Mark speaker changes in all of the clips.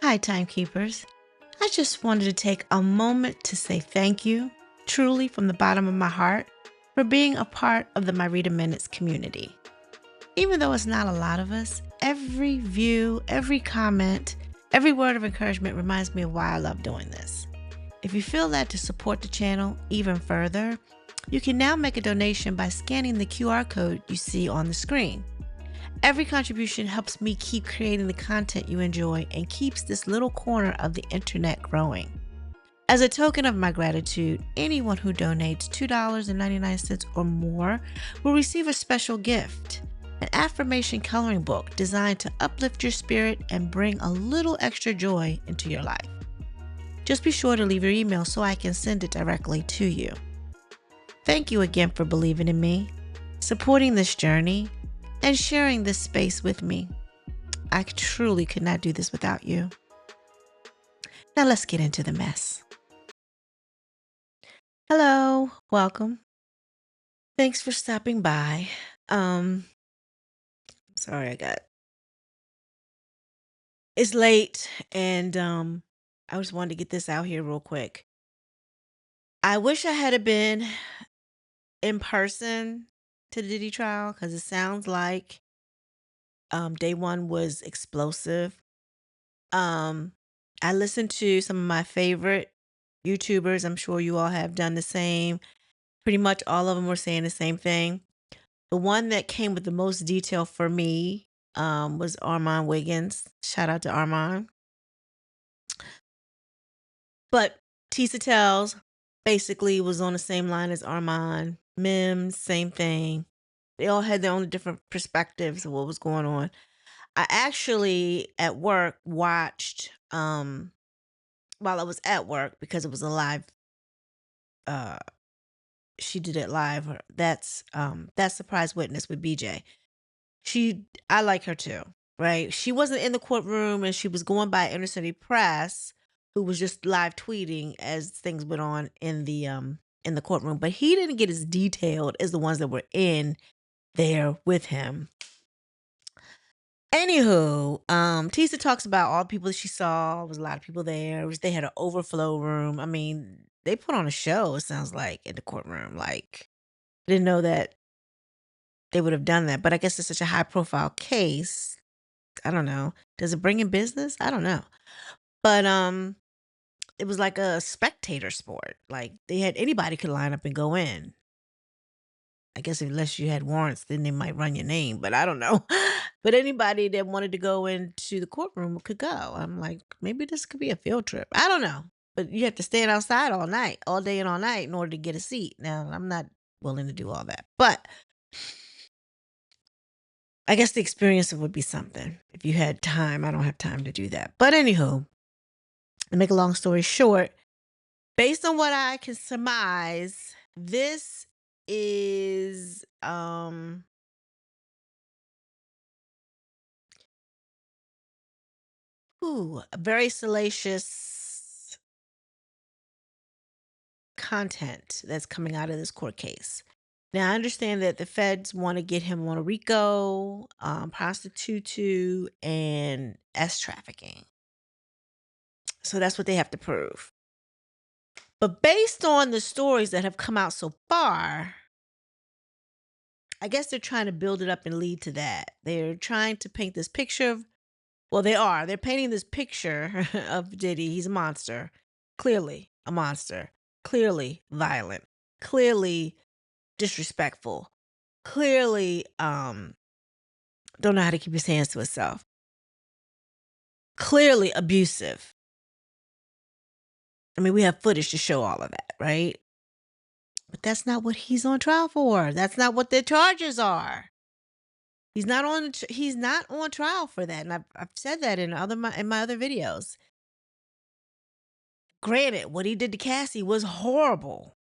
Speaker 1: Hi, timekeepers. I just wanted to take a moment to say thank you, truly from the bottom of my heart, for being a part of the My Reader Minutes community. Even though it's not a lot of us, every view, every comment, every word of encouragement reminds me of why I love doing this. If you feel that to support the channel even further, you can now make a donation by scanning the QR code you see on the screen. Every contribution helps me keep creating the content you enjoy and keeps this little corner of the internet growing. As a token of my gratitude, anyone who donates $2.99 or more will receive a special gift, an affirmation coloring book designed to uplift your spirit and bring a little extra joy into your life. Just be sure to leave your email so I can send it directly to you. Thank you again for believing in me, supporting this journey, and sharing this space with me. I truly could not do this without you. Now let's get into the mess. Hello, welcome. Thanks for stopping by. Sorry it's late and I just wanted to get this out here real quick. I wish I had been in person to the Diddy trial because it sounds like day one was explosive. Um, I listened to some of my favorite YouTubers. I'm sure you all have done the same. Pretty much all of them were saying the same thing. The one that came with the most detail for me was Armand Wiggins. Shout out to Armand. But Tisa Tells basically was on the same line as Armand. Mims, same thing. They all had their own different perspectives of what was going on. I actually at work watched while I was at work because it was a live uh she did it live. That surprise witness with BJ. I like her too, right? She wasn't in the courtroom and she was going by Inner City Press, who was just live tweeting as things went on in the courtroom. But he didn't get as detailed as the ones that were in there with him. Anywho, Tisa talks about all the people that she saw. There was a lot of people there. They had an overflow room. I mean, they put on a show, it sounds like, in the courtroom. Like, I didn't know that they would have done that. But I guess it's such a high profile case. I don't know. Does it bring in business? I don't know. But it was like a spectator sport. Like they had anybody could line up and go in. I guess unless you had warrants, then they might run your name, but I don't know. But anybody that wanted to go into the courtroom could go. I'm like, maybe this could be a field trip. I don't know. But you have to stand outside all night, all day and all night in order to get a seat. Now, I'm not willing to do all that. But I guess the experience would be something. If you had time, I don't have time to do that. But anywho, to make a long story short, based on what I can surmise, this is a very salacious content that's coming out of this court case. Now I understand that the feds want to get him on a RICO, prostitute, and S trafficking. So that's what they have to prove. But based on the stories that have come out so far, I guess they're trying to build it up and lead to that. They're trying to paint this picture of, well, they are. They're painting this picture of Diddy. He's a monster. Clearly a monster. Clearly violent. Clearly disrespectful. Clearly don't know how to keep his hands to himself. Clearly abusive. I mean, we have footage to show all of that, right? But that's not what he's on trial for. That's not what the charges are. He's not on trial for that, and I've said that in my other videos. Granted, what he did to Cassie was horrible.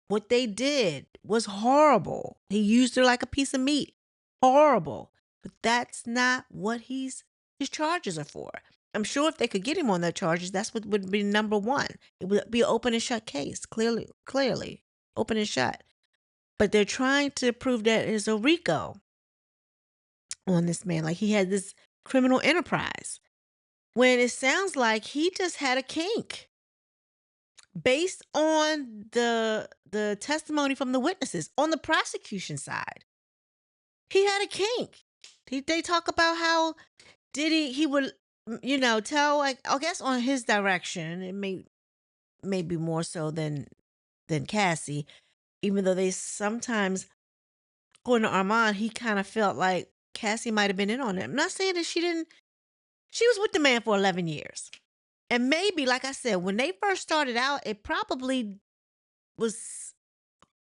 Speaker 1: What they did was horrible. He used her like a piece of meat. Horrible. But that's not what his charges are for. I'm sure if they could get him on their charges, that's what would be number one. It would be an open and shut case. Clearly. Open and shut. But they're trying to prove that there's a RICO on this man. Like he had this criminal enterprise. when it sounds like he just had a kink based on the testimony from the witnesses on the prosecution side. He had a kink. They talk about how he would tell, like, I guess on his direction, it may be more so than Cassie, even though they sometimes, according to Armand, he kind of felt like Cassie might have been in on it. I'm not saying that she didn't. She was with the man for 11 years. And maybe, like I said, when they first started out, it probably was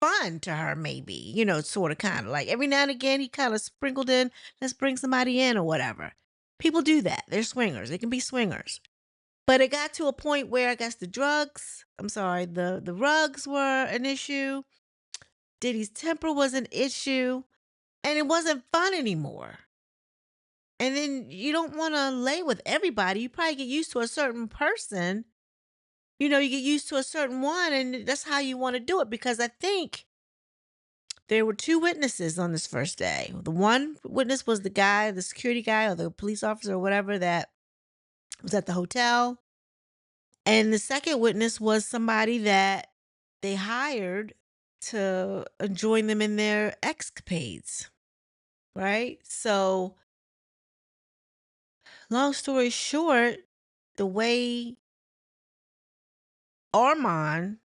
Speaker 1: fun to her, maybe, sort of kind of like every now and again he kind of sprinkled in, let's bring somebody in or whatever. People do that. They're swingers. They can be swingers. But it got to a point where I guess the rugs were an issue. Diddy's temper was an issue, and it wasn't fun anymore. And then you don't want to lay with everybody. You probably get used to a certain person. You get used to a certain one, and that's how you want to do it. Because I think there were two witnesses on this first day. The one witness was the guy, the security guy, or the police officer, or whatever, that was at the hotel. And the second witness was somebody that they hired to join them in their escapades, right? So, long story short, the way Armand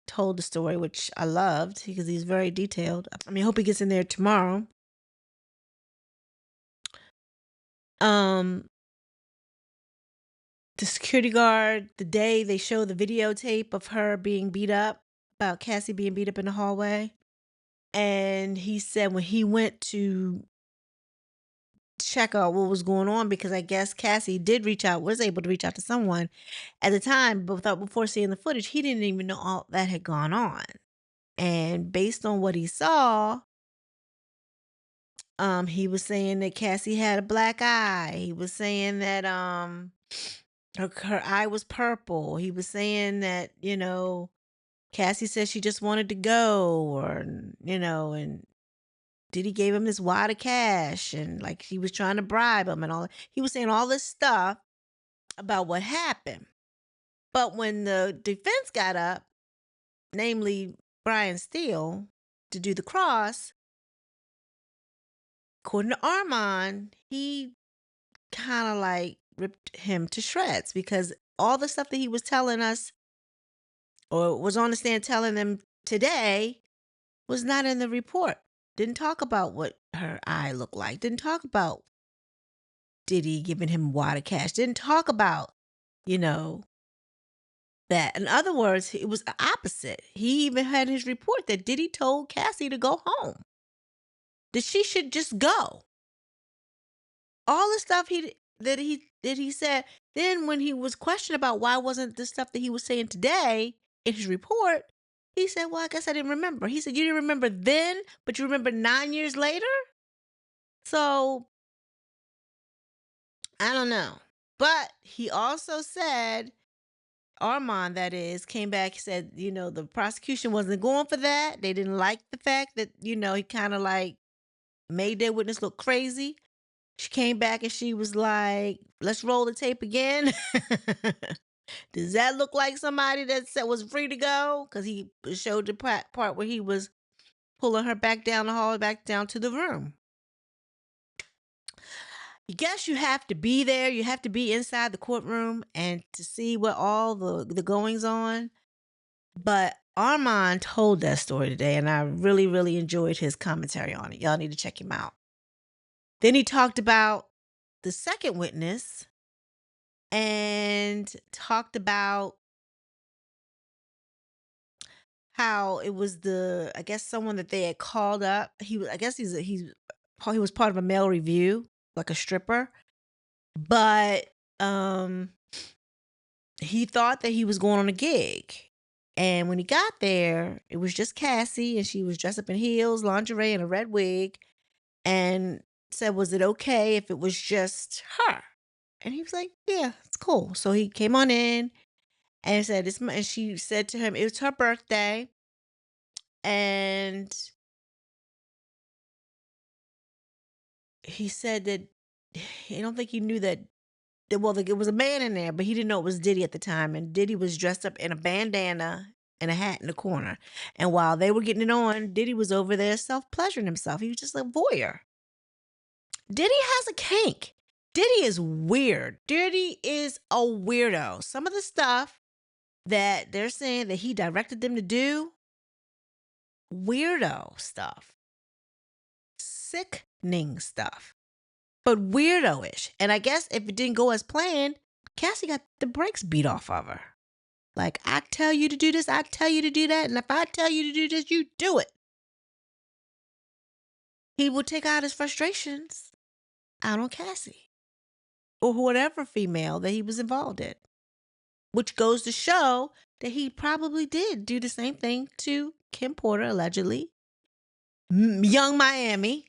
Speaker 1: told the story, which I loved because he's very detailed. I mean, I hope he gets in there tomorrow. Um, the security guard, the day they show the videotape of her being beat up, about Cassie being beat up in the hallway. And he said when he went to check out what was going on, because I guess Cassie was able to reach out to someone at the time, but before seeing the footage, he didn't even know all that had gone on. And based on what he saw, he was saying that Cassie had a black eye. He was saying that her eye was purple. He was saying that, Cassie said she just wanted to go, or and Diddy gave him this wad of cash, and like he was trying to bribe him and all. He was saying all this stuff about what happened. But when the defense got up, namely Brian Steele, to do the cross, according to Armand, he kind of like ripped him to shreds, because all the stuff that he was telling us, or was on the stand telling them today, was not in the report. Didn't talk about what her eye looked like. Didn't talk about Diddy giving him wad of cash. Didn't talk about, you know, that. In other words, it was the opposite. He even had his report that Diddy told Cassie to go home, that she should just go. All the stuff he said. Then when he was questioned about why wasn't the stuff that he was saying today in his report, he said, "Well, I guess I didn't remember." He said, "You didn't remember then, but you remember 9 years later." So I don't know. But he also said, Armand, that is, came back, said, the prosecution wasn't going for that. They didn't like the fact that, he kind of like made their witness look crazy. She came back and she was like, let's roll the tape again. Does that look like somebody that said was free to go? Because he showed the part where he was pulling her back down the hall, back down to the room. I guess you have to be there. You have to be inside the courtroom and to see what all the goings on. But Armand told that story today, and I really, really enjoyed his commentary on it. Y'all need to check him out. Then he talked about the second witness and talked about how it was I guess someone that they had called up. I guess he was part of a male review, like a stripper. But he thought that he was going on a gig. And when he got there, it was just Cassie, and she was dressed up in heels, lingerie, and a red wig, and said, was it okay if it was just her? And he was like, yeah, it's cool. So he came on in and said, and she said to him, it was her birthday. And he said that I don't think he knew that It was a man in there, but he didn't know it was Diddy at the time, and Diddy was dressed up in a bandana and a hat in the corner. And while they were getting it on, Diddy was over there self-pleasuring himself. He was just a voyeur. Diddy has a kink. Diddy is weird. Diddy is a weirdo. Some of the stuff that they're saying that he directed them to do, weirdo stuff, sickening stuff, but weirdo-ish. And I guess if it didn't go as planned, Cassie got the brakes beat off of her. Like, I tell you to do this, I tell you to do that, and if I tell you to do this, you do it. He would take out his frustrations out on Cassie or whatever female that he was involved in, which goes to show that he probably did do the same thing to Kim Porter, allegedly, Young Miami,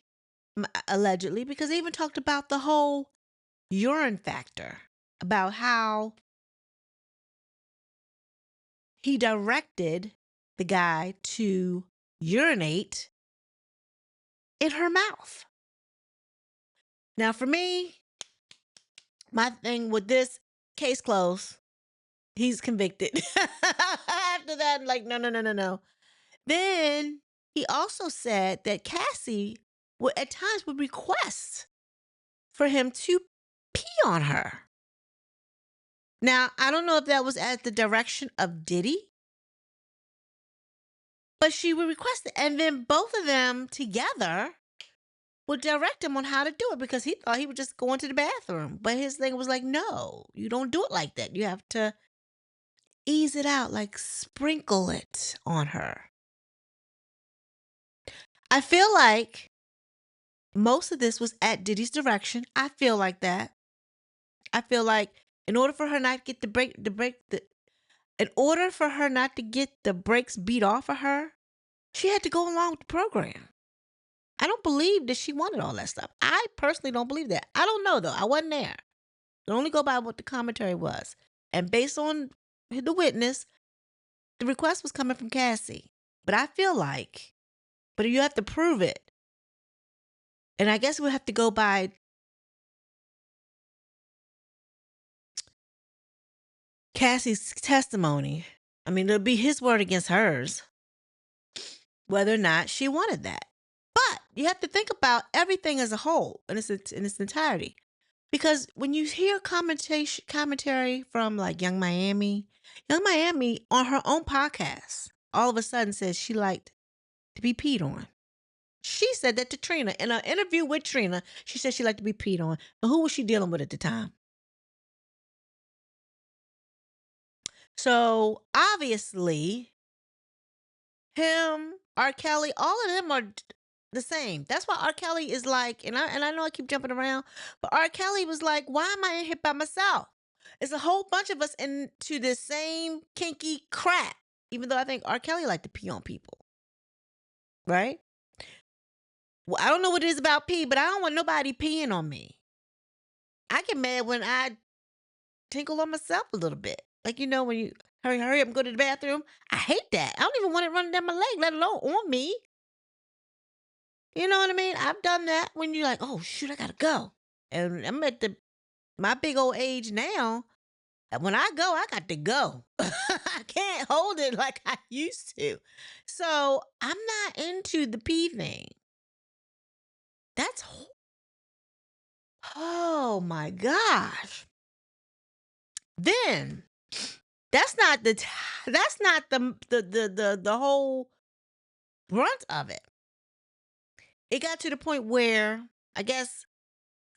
Speaker 1: allegedly, because they even talked about the whole urine factor, about how he directed the guy to urinate in her mouth. Now, for me, my thing with this, case closed. He's convicted. After that, like, no, no, no, no, no. Then he also said that Cassie would at times would request for him to pee on her. Now, I don't know if that was at the direction of Diddy, but she would request it. And then both of them together would direct him on how to do it because he thought he would just go into the bathroom. But his thing was like, no, you don't do it like that. You have to ease it out, like sprinkle it on her. I feel like most of this was at Diddy's direction. I feel like that. I feel like in order for her not to get in order for her not to get the brakes beat off of her, she had to go along with the program. I don't believe that she wanted all that stuff. I personally don't believe that. I don't know though. I wasn't there. I only go by what the commentary was. And based on the witness, the request was coming from Cassie. But I feel like, but you have to prove it. And I guess we'll have to go by Cassie's testimony. I mean, it'll be his word against hers, whether or not she wanted that. But you have to think about everything as a whole in its entirety. Because when you hear commentary from like Young Miami on her own podcast, all of a sudden says she liked to be peed on. She said that to Trina in an interview with Trina. She said she liked to be peed on. But who was she dealing with at the time? So obviously, him, R. Kelly, all of them are the same. That's why R. Kelly is like, and I know I keep jumping around, but R. Kelly was like, why am I in here by myself? It's a whole bunch of us into this same kinky crap. Even though I think R. Kelly liked to pee on people. Right? Well, I don't know what it is about pee, but I don't want nobody peeing on me. I get mad when I tinkle on myself a little bit. Like, you know, when you hurry up and go to the bathroom. I hate that. I don't even want it running down my leg, let alone on me. You know what I mean? I've done that when you're like, oh, shoot, I got to go. And I'm at my big old age now. When I go, I got to go. I can't hold it like I used to. So I'm not into the pee thing. That's, oh my gosh. Then that's not the whole brunt of it. It got to the point where I guess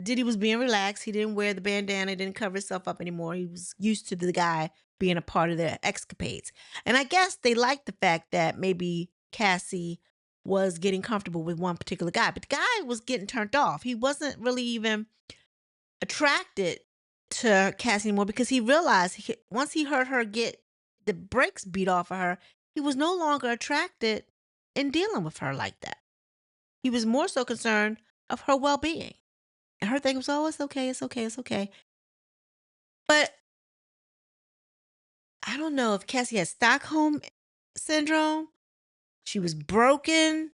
Speaker 1: Diddy was being relaxed. He didn't wear the bandana, didn't cover himself up anymore. He was used to the guy being a part of their escapades. And I guess they liked the fact that maybe Cassie was getting comfortable with one particular guy, but the guy was getting turned off. He wasn't really even attracted to Cassie anymore because he realized once he heard her get the brakes beat off of her, he was no longer attracted in dealing with her like that. He was more so concerned of her well-being. And her thing was, oh, it's okay, it's okay, it's okay. But I don't know if Cassie had Stockholm syndrome. She was broken,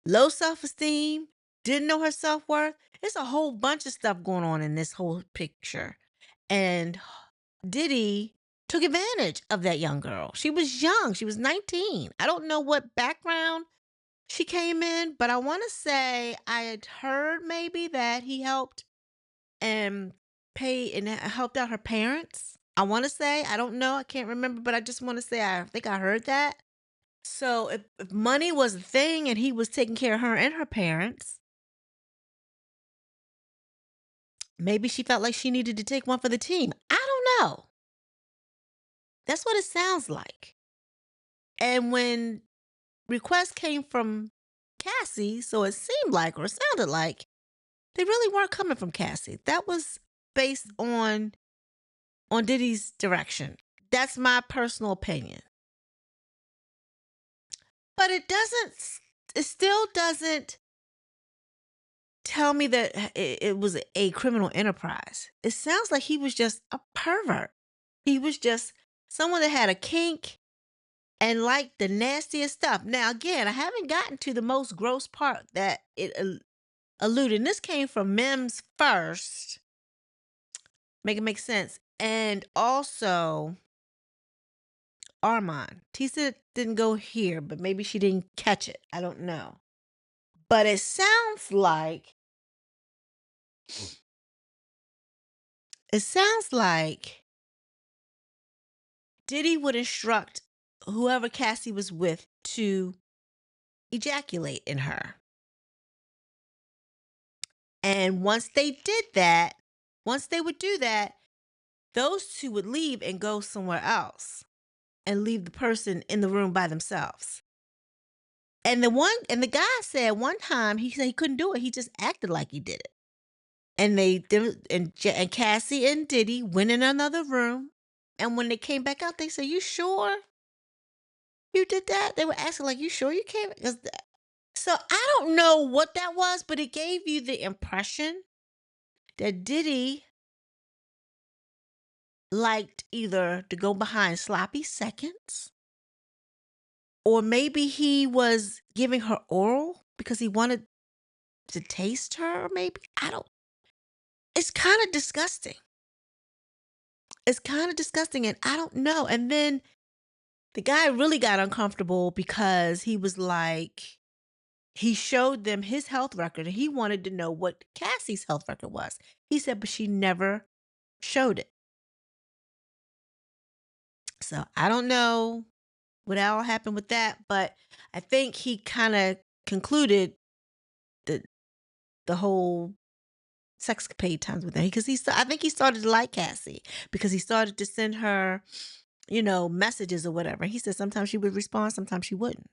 Speaker 1: low self-esteem, didn't know her self-worth. There's a whole bunch of stuff going on in this whole picture. And Diddy took advantage of that young girl. She was young. She was 19. I don't know what background she came in, but I want to say I had heard maybe that he helped and pay and helped out her parents. I want to say, I don't know, I can't remember, but I just want to say I think I heard that. So if money was a thing and he was taking care of her and her parents, maybe she felt like she needed to take one for the team. I don't know. That's what it sounds like. And when requests came from Cassie, so it seemed like or sounded like they really weren't coming from Cassie. That was based on Diddy's direction. That's my personal opinion. But it still doesn't tell me that it was a criminal enterprise. It sounds like he was just a pervert. He was just someone that had a kink and liked the nastiest stuff. Now, again, I haven't gotten to the most gross part that it alluded. And this came from Mims first. Make it make sense. And also Armand. Tisa didn't go here, but maybe she didn't catch it. I don't know. But it sounds like Diddy would instruct whoever Cassie was with to ejaculate in her. And once they would do that, those two would leave and go somewhere else and leave the person in the room by themselves. And the guy said one time he said he couldn't do it. He just acted like he did it. And and Cassie and Diddy went in another room. And when they came back out, they said, "You sure you did that?" They were asking like, "You sure you came?" So I don't know what that was, but it gave you the impression that Diddy liked either to go behind sloppy seconds, or maybe he was giving her oral because he wanted to taste her. Maybe I don't. It's kind of disgusting. It's kind of disgusting, and I don't know. And then the guy really got uncomfortable because he was like, he showed them his health record and he wanted to know what Cassie's health record was. He said, but she never showed it. So I don't know what all happened with that, but I think he kind of concluded the the whole sexcapade times with her because I think he started to like Cassie because he started to send her, messages or whatever. He said sometimes she would respond, sometimes she wouldn't.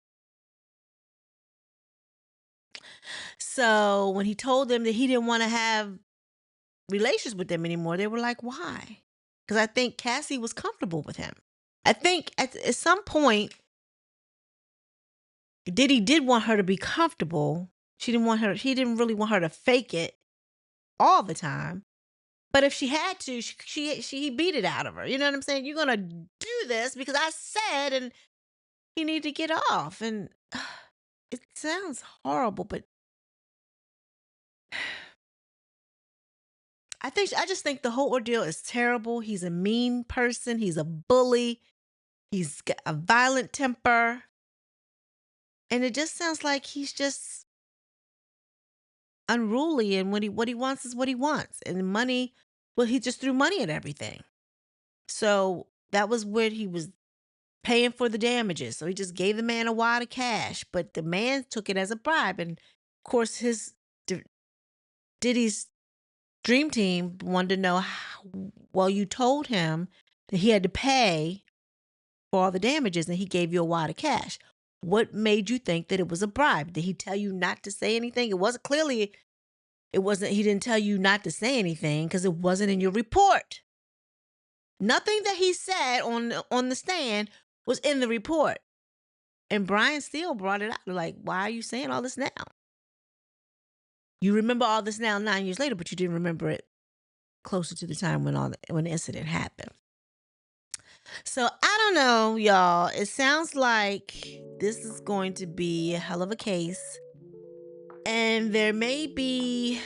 Speaker 1: So when he told them that he didn't want to have relations with them anymore, they were like, why? Because I think Cassie was comfortable with him. I think at some point, Diddy did want her to be comfortable. He didn't really want her to fake it all the time. But if she had to, he beat it out of her. You know what I'm saying? You're gonna do this because I said, and he needed to get off. And it sounds horrible, but I just think the whole ordeal is terrible. He's a mean person. He's a bully. He's got a violent temper. And it just sounds like he's just unruly, and what he wants is what he wants. And money, well, he just threw money at everything. So that was where he was paying for the damages. So he just gave the man a wad of cash, but the man took it as a bribe. And of course, Diddy's dream team wanted to know, well, you told him that he had to pay for all the damages and he gave you a wad of cash. What made you think that it was a bribe? Did he tell you not to say anything? He didn't tell you not to say anything because it wasn't in your report. Nothing that he said on the stand was in the report. And Brian Steele brought it out. Like, why are you saying all this now? You remember all this now 9 years later, but you didn't remember it closer to the time when the incident happened. So I don't know, y'all. It sounds like this is going to be a hell of a case. And there may be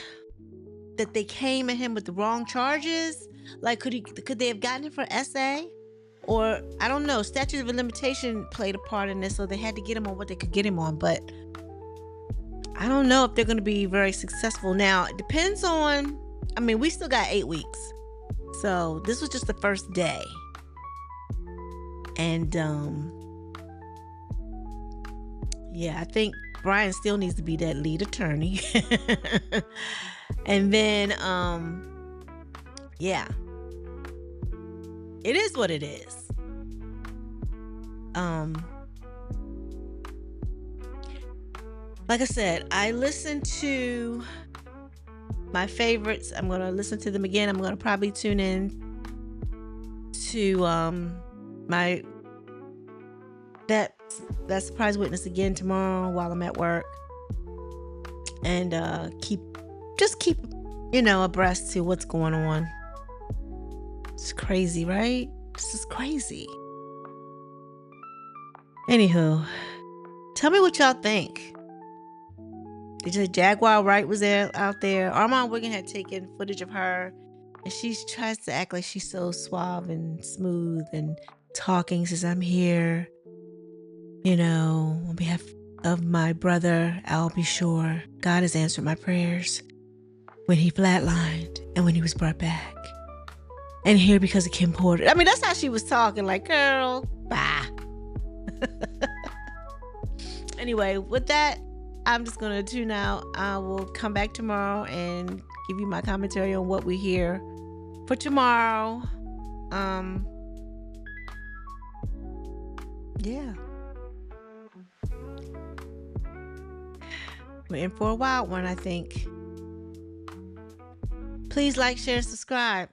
Speaker 1: that they came at him with the wrong charges. Like, could they have gotten it for essay? Or I don't know. Statute of limitation played a part in this, so they had to get him on what they could get him on. But I don't know if they're going to be very successful. Now, it depends on. I mean, we still got 8 weeks, so this was just the first day, and yeah, I think Brian still needs to be that lead attorney. And then yeah, it is what it is. Like I said, I listened to my favorites. I'm gonna listen to them again. I'm gonna probably tune in to my that surprise witness again tomorrow while I'm at work, and keep abreast to what's going on. It's crazy, right? This is crazy. Anywho, tell me what y'all think. The Jaguar Wright was out there. Armand Wigan had taken footage of her, and she tries to act like she's so suave and smooth and talking. Says, "I'm here, on behalf of my brother. I'll be sure God has answered my prayers when he flatlined and when he was brought back. And here because of Kim Porter." I mean, that's how she was talking. Like, girl, bye. Anyway, with that, I'm just going to tune out. I will come back tomorrow and give you my commentary on what we hear for tomorrow. Yeah. We're in for a wild one, I think. Please like, share, subscribe.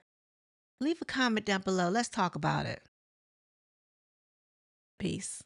Speaker 1: Leave a comment down below. Let's talk about it. Peace.